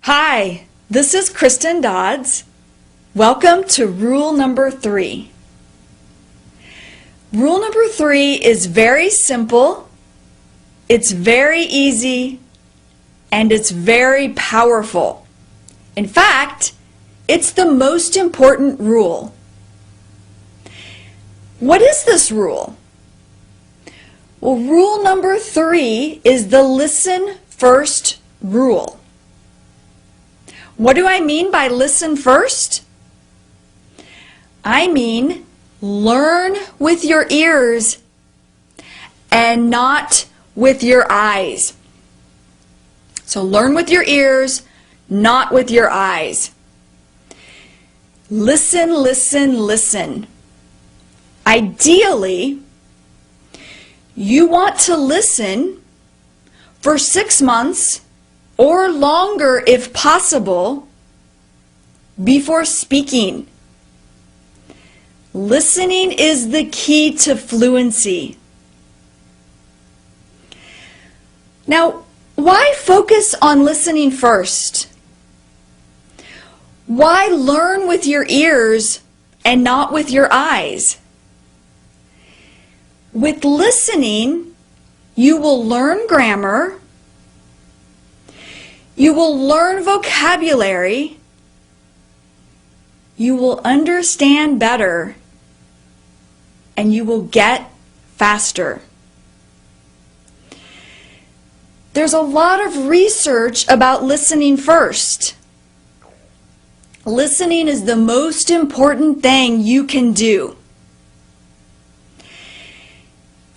Hi, this is Kristen Dodds. Welcome to rule number 3. Rule number 3 is very simple, it's very easy, and it's very powerful. In fact, it's the most important rule. What is this rule? Well, rule number 3 is the listen first rule. What do I mean by listen first? I mean learn with your ears and not with your eyes. So learn with your ears, not with your eyes. Listen, listen, listen. Ideally, you want to listen for 6 months or longer if possible before speaking. Listening is the key to fluency. Now, why focus on listening first? Why learn with your ears and not with your eyes? With listening, you will learn grammar, you will learn vocabulary, you will understand better, and you will get faster. There's a lot of research about listening first. Listening is the most important thing you can do.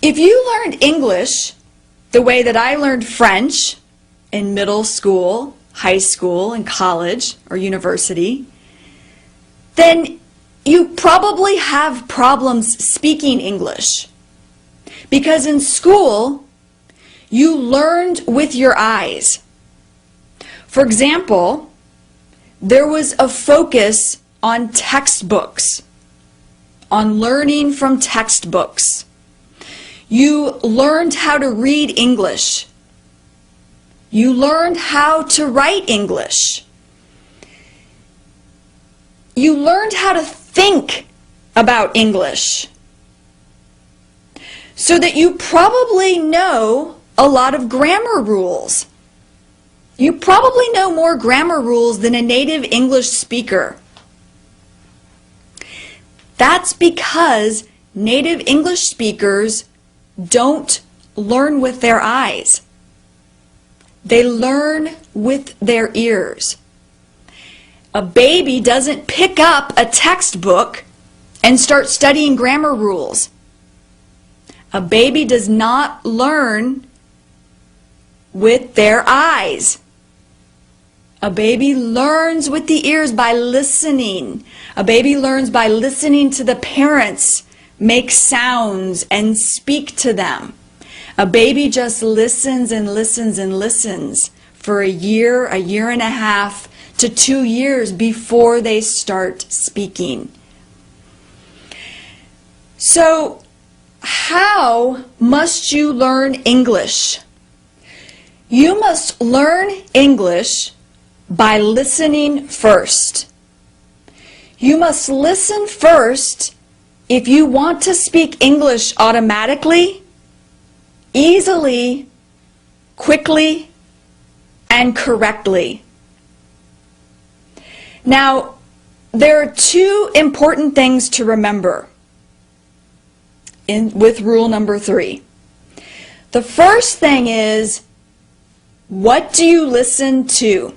If you learned English the way that I learned French in middle school, high school, and college or university, then you probably have problems speaking English. Because in school, you learned with your eyes. For example, there was a focus on textbooks, on learning from textbooks. You learned how to read English. You learned how to write English. You learned how to think about English. So that you probably know a lot of grammar rules. You probably know more grammar rules than a native English speaker. That's because native English speakers don't learn with their eyes. They learn with their ears. A baby doesn't pick up a textbook and start studying grammar rules. A baby does not learn with their eyes. A baby learns with the ears by listening. A baby learns by listening to the parents make sounds and speak to them. A baby just listens and listens and listens for a year and a half to 2 years before they start speaking. So, how must you learn English? You must learn English by listening first. You must listen first if you want to speak English automatically, easily, quickly, and correctly. Now, there are 2 important things to remember with rule number 3. The first thing is, what do you listen to?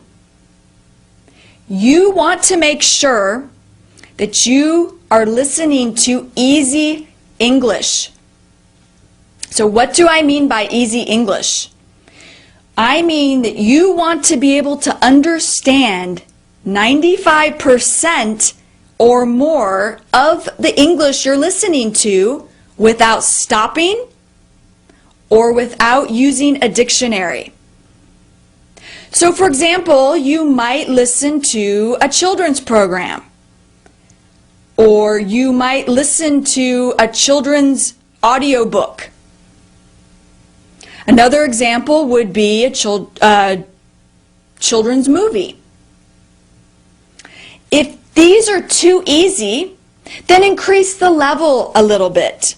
You want to make sure that you are listening to easy English. So what do I mean by easy English? I mean that you want to be able to understand 95% or more of the English you're listening to without stopping or without using a dictionary. So for example, you might listen to a children's program, or you might listen to a children's audiobook. Another example would be children's movie. If these are too easy, then increase the level a little bit.